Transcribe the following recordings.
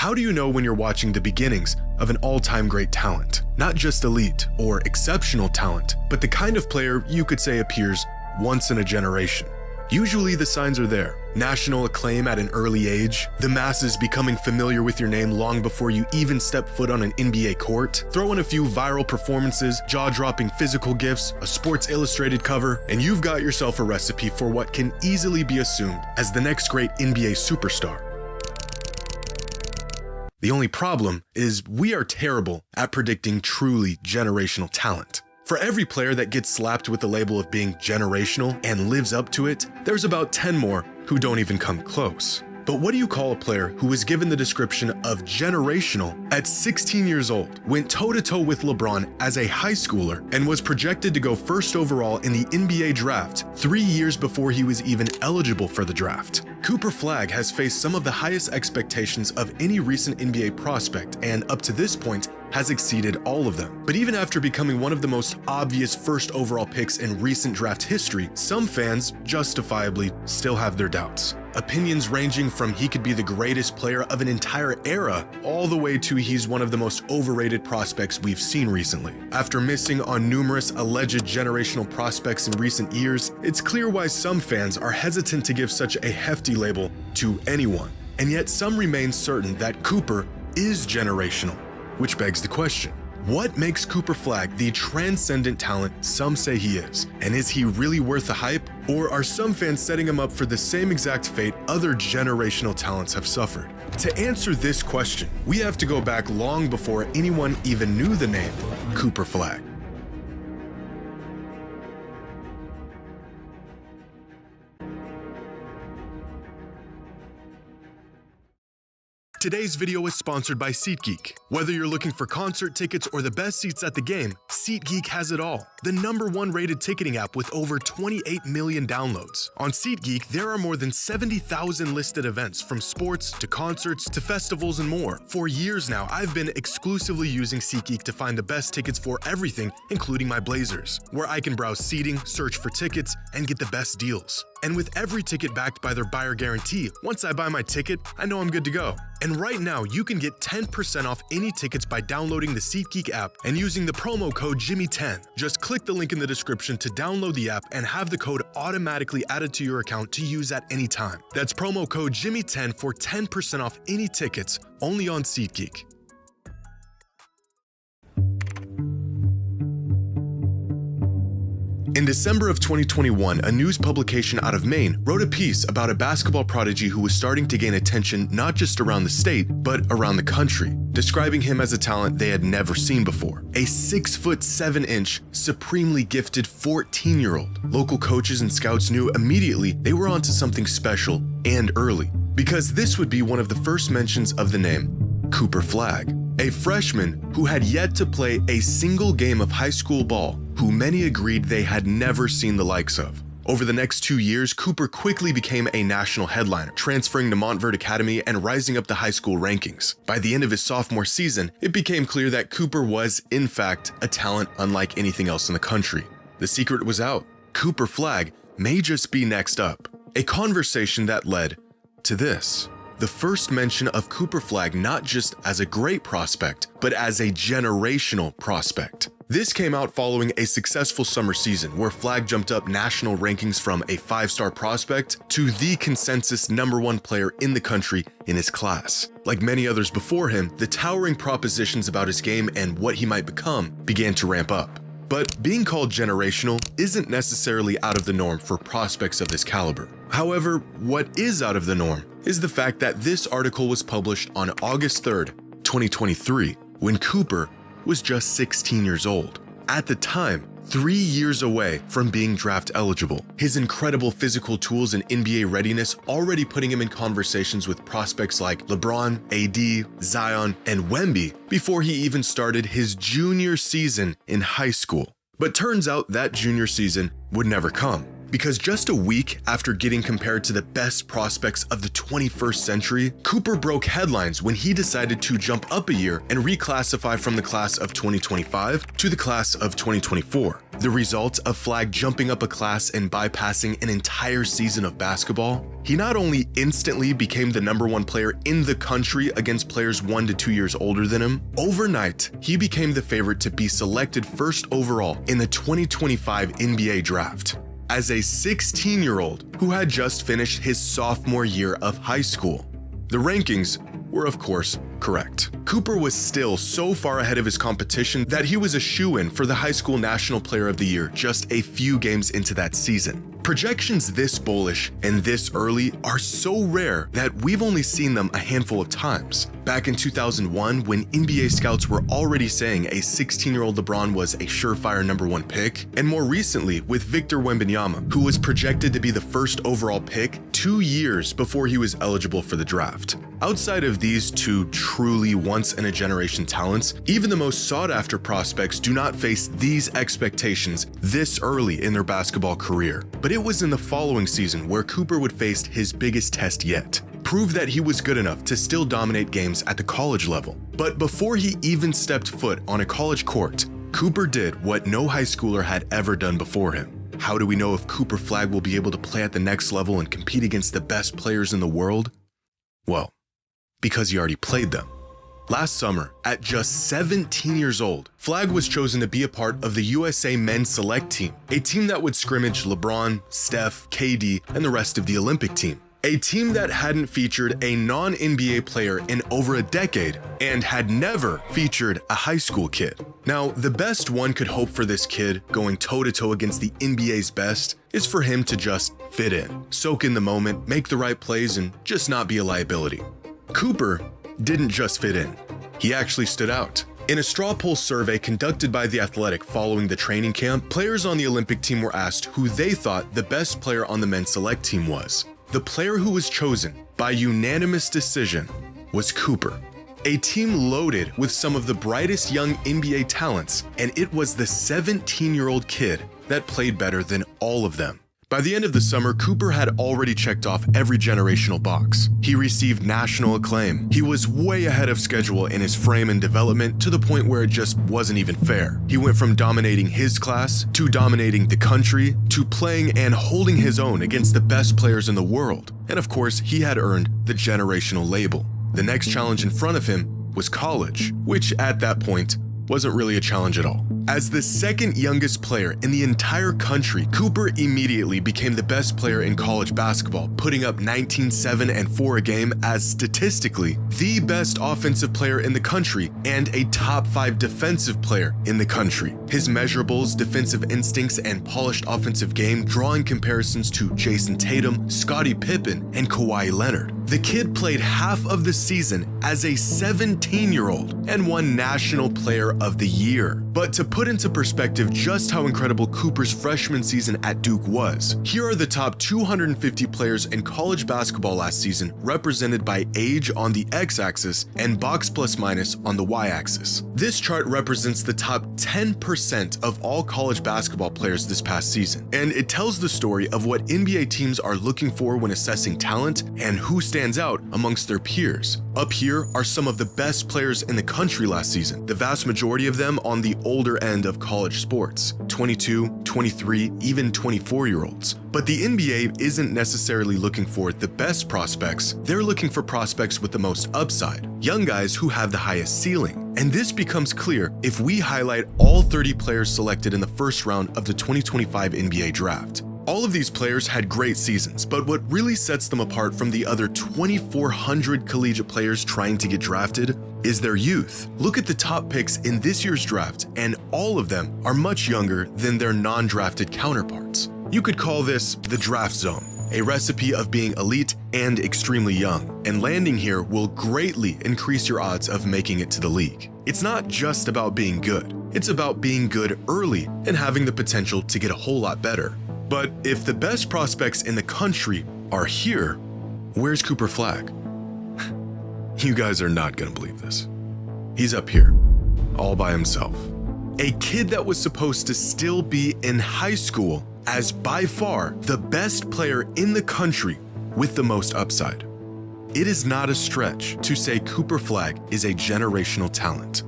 How do you know when you're watching the beginnings of an all-time great talent? Not just elite or exceptional talent, but the kind of player you could say appears once in a generation. Usually the signs are there. National acclaim at an early age, the masses becoming familiar with your name long before you even step foot on an NBA court, throw in a few viral performances, jaw-dropping physical gifts, a Sports Illustrated cover, and you've got yourself a recipe for what can easily be assumed as the next great NBA superstar. The only problem is we are terrible at predicting truly generational talent. For every player that gets slapped with the label of being generational and lives up to it, there's about 10 more who don't even come close. But what do you call a player who was given the description of generational at 16 years old, went toe-to-toe with LeBron as a high schooler, and was projected to go first overall in the NBA draft 3 years before he was even eligible for the draft? Cooper Flagg has faced some of the highest expectations of any recent NBA prospect, and up to this point has exceeded all of them. But even after becoming one of the most obvious first overall picks in recent draft history, some fans justifiably still have their doubts. Opinions ranging from he could be the greatest player of an entire era, all the way to he's one of the most overrated prospects we've seen recently. After missing on numerous alleged generational prospects in recent years, it's clear why some fans are hesitant to give such a hefty label to anyone. And yet some remain certain that Cooper is generational. Which begs the question, what makes Cooper Flagg the transcendent talent some say he is? And is he really worth the hype? Or are some fans setting him up for the same exact fate other generational talents have suffered? To answer this question, we have to go back long before anyone even knew the name Cooper Flagg. Today's video is sponsored by SeatGeek. Whether you're looking for concert tickets or the best seats at the game, SeatGeek has it all. The #1 rated ticketing app with over 28 million downloads. On SeatGeek, there are more than 70,000 listed events, from sports to concerts to festivals and more. For years now, I've been exclusively using SeatGeek to find the best tickets for everything, including my Blazers, where I can browse seating, search for tickets, and get the best deals. And with every ticket backed by their buyer guarantee, once I buy my ticket, I know I'm good to go. And right now, you can get 10% off any tickets by downloading the SeatGeek app and using the promo code JxmyHighroller. Just click the link in the description to download the app and have the code automatically added to your account to use at any time. That's promo code JxmyHighroller for 10% off any tickets, only on SeatGeek. In December of 2021, a news publication out of Maine wrote a piece about a basketball prodigy who was starting to gain attention not just around the state, but around the country, describing him as a talent they had never seen before. A 6'7", supremely gifted 14-year-old. Local coaches and scouts knew immediately they were onto something special and early, because this would be one of the first mentions of the name Cooper Flagg, a freshman who had yet to play a single game of high school ball, who many agreed they had never seen the likes of. Over the next 2 years, Cooper quickly became a national headliner, transferring to Montverde Academy and rising up the high school rankings. By the end of his sophomore season, it became clear that Cooper was, in fact, a talent unlike anything else in the country. The secret was out. Cooper Flagg may just be next up. A conversation that led to this. The first mention of Cooper Flagg not just as a great prospect, but as a generational prospect. This came out following a successful summer season where Flagg jumped up national rankings from a 5-star prospect to the consensus #1 player in the country in his class. Like many others before him, the towering propositions about his game and what he might become began to ramp up. But being called generational isn't necessarily out of the norm for prospects of this caliber. However, what is out of the norm is the fact that this article was published on August 3rd, 2023, when Cooper was just 16 years old. At the time, 3 years away from being draft eligible. His incredible physical tools and NBA readiness already putting him in conversations with prospects like LeBron, AD, Zion, and Wemby before he even started his junior season in high school. But turns out that junior season would never come. Because just a week after getting compared to the best prospects of the 21st century, Cooper broke headlines when he decided to jump up a year and reclassify from the class of 2025 to the class of 2024. The result of Flagg jumping up a class and bypassing an entire season of basketball, he not only instantly became the #1 player in the country against players 1 to 2 years older than him, overnight, he became the favorite to be selected first overall in the 2025 NBA draft. As a 16-year-old who had just finished his sophomore year of high school. The rankings were, of course, correct. Cooper was still so far ahead of his competition that he was a shoo-in for the High School National Player of the Year just a few games into that season. Projections this bullish and this early are so rare that we've only seen them a handful of times. Back in 2001, when NBA scouts were already saying a 16-year-old LeBron was a surefire #1 pick, and more recently with Victor Wembanyama, who was projected to be the first overall pick 2 years before he was eligible for the draft. Outside of these two truly once-in-a-generation talents, even the most sought-after prospects do not face these expectations this early in their basketball career. But it was in the following season where Cooper would face his biggest test yet. Prove that he was good enough to still dominate games at the college level. But before he even stepped foot on a college court, Cooper did what no high schooler had ever done before him. How do we know if Cooper Flagg will be able to play at the next level and compete against the best players in the world? Well, because he already played them. Last summer, at just 17 years old, Flagg was chosen to be a part of the USA Men's Select Team, a team that would scrimmage LeBron, Steph, KD, and the rest of the Olympic team. A team that hadn't featured a non-NBA player in over a decade and had never featured a high school kid. Now, the best one could hope for this kid going toe-to-toe against the NBA's best is for him to just fit in, soak in the moment, make the right plays, and just not be a liability. Cooper didn't just fit in, he actually stood out. In a straw poll survey conducted by The Athletic following the training camp, players on the Olympic team were asked who they thought the best player on the men's select team was. The player who was chosen by unanimous decision was Cooper. A team loaded with some of the brightest young NBA talents, and it was the 17-year-old kid that played better than all of them. By the end of the summer, Cooper had already checked off every generational box. He received national acclaim. He was way ahead of schedule in his frame and development to the point where it just wasn't even fair. He went from dominating his class to dominating the country to playing and holding his own against the best players in the world. And of course, he had earned the generational label. The next challenge in front of him was college, which at that point wasn't really a challenge at all. As the second youngest player in the entire country, Cooper immediately became the best player in college basketball, putting up 19, 7, and 4 a game as statistically the best offensive player in the country and a top 5 defensive player in the country. His measurables, defensive instincts, and polished offensive game drawing comparisons to Jason Tatum, Scottie Pippen, and Kawhi Leonard. The kid played half of the season as a 17-year-old and won National Player of the Year. But to put into perspective just how incredible Cooper's freshman season at Duke was, here are the top 250 players in college basketball last season represented by age on the x-axis and box plus minus on the y-axis. This chart represents the top 10% of all college basketball players this past season, and it tells the story of what NBA teams are looking for when assessing talent and who stands out amongst their peers. Up here are some of the best players in the country last season, the vast majority of them on the older end of college sports, 22, 23, even 24-year-olds. But the NBA isn't necessarily looking for the best prospects, they're looking for prospects with the most upside, young guys who have the highest ceiling. And this becomes clear if we highlight all 30 players selected in the first round of the 2025 NBA draft. All of these players had great seasons, but what really sets them apart from the other 2,400 collegiate players trying to get drafted is their youth. Look at the top picks in this year's draft, and all of them are much younger than their non-drafted counterparts. You could call this the draft zone, a recipe of being elite and extremely young, and landing here will greatly increase your odds of making it to the league. It's not just about being good, it's about being good early and having the potential to get a whole lot better. But if the best prospects in the country are here, where's Cooper Flagg? You guys are not gonna believe this. He's up here, all by himself. A kid that was supposed to still be in high school as by far the best player in the country with the most upside. It is not a stretch to say Cooper Flagg is a generational talent.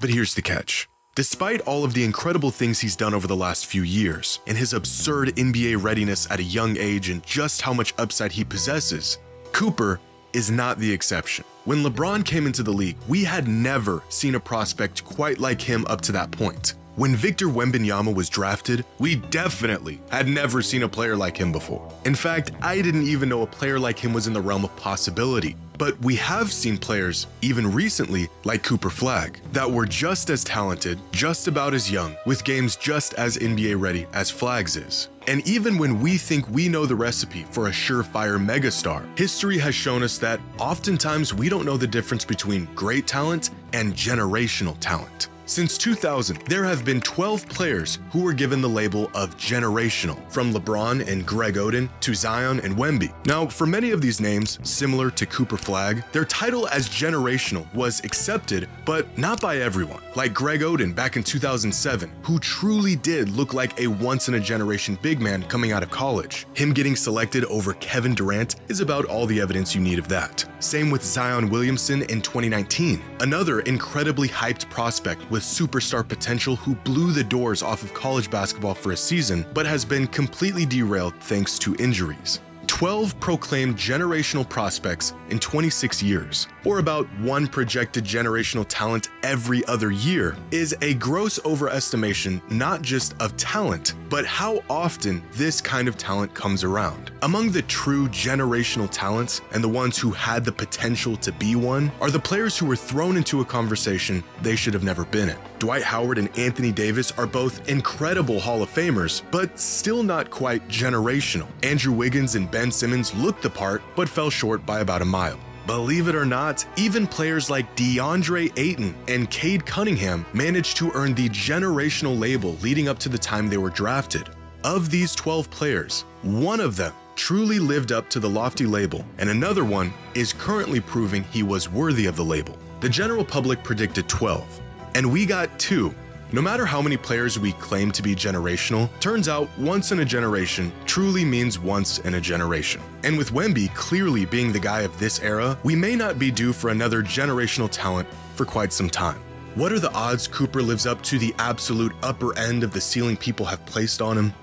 But here's the catch. Despite all of the incredible things he's done over the last few years, and his absurd NBA readiness at a young age and just how much upside he possesses, Cooper is not the exception. When LeBron came into the league, we had never seen a prospect quite like him up to that point. When Victor Wembanyama was drafted, we definitely had never seen a player like him before. In fact, I didn't even know a player like him was in the realm of possibility. But we have seen players, even recently, like Cooper Flagg, that were just as talented, just about as young, with games just as NBA ready as Flagg's is. And even when we think we know the recipe for a surefire megastar, history has shown us that oftentimes we don't know the difference between great talent and generational talent. Since 2000, there have been 12 players who were given the label of generational, from LeBron and Greg Oden to Zion and Wemby. Now, for many of these names, similar to Cooper Flagg, their title as generational was accepted, but not by everyone. Like Greg Oden back in 2007, who truly did look like a once-in-a-generation big man coming out of college. Him getting selected over Kevin Durant is about all the evidence you need of that. Same with Zion Williamson in 2019, another incredibly hyped prospect with superstar potential who blew the doors off of college basketball for a season, but has been completely derailed thanks to injuries. 12 proclaimed generational prospects in 26 years, or about one projected generational talent every other year, is a gross overestimation not just of talent, but how often this kind of talent comes around. Among the true generational talents and the ones who had the potential to be one are the players who were thrown into a conversation they should have never been in. Dwight Howard and Anthony Davis are both incredible Hall of Famers, but still not quite generational. Andrew Wiggins and Ben Simmons looked the part, but fell short by about a mile. Believe it or not, even players like DeAndre Ayton and Cade Cunningham managed to earn the generational label leading up to the time they were drafted. Of these 12 players, one of them truly lived up to the lofty label, and another one is currently proving he was worthy of the label. The general public predicted 12, and we got 2. No matter how many players we claim to be generational, turns out once in a generation truly means once in a generation. And with Wemby clearly being the guy of this era, we may not be due for another generational talent for quite some time. What are the odds Cooper lives up to the absolute upper end of the ceiling people have placed on him?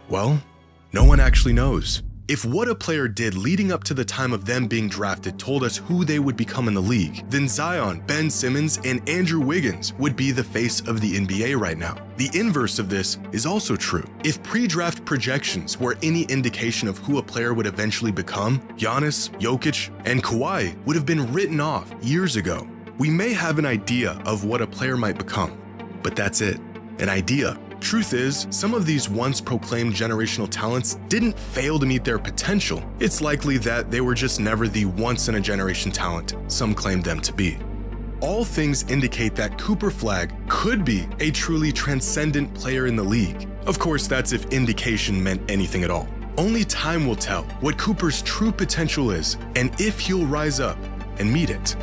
Well, no one actually knows. If what a player did leading up to the time of them being drafted told us who they would become in the league, then Zion, Ben Simmons, and Andrew Wiggins would be the face of the NBA right now. The inverse of this is also true. If pre-draft projections were any indication of who a player would eventually become, Giannis, Jokic, and Kawhi would have been written off years ago. We may have an idea of what a player might become, but that's it, an idea. Truth is, some of these once proclaimed generational talents didn't fail to meet their potential. It's likely that they were just never the once-in-a-generation talent some claimed them to be. All things indicate that Cooper Flagg could be a truly transcendent player in the league. Of course, that's if indication meant anything at all. Only time will tell what Cooper's true potential is and if he'll rise up and meet it.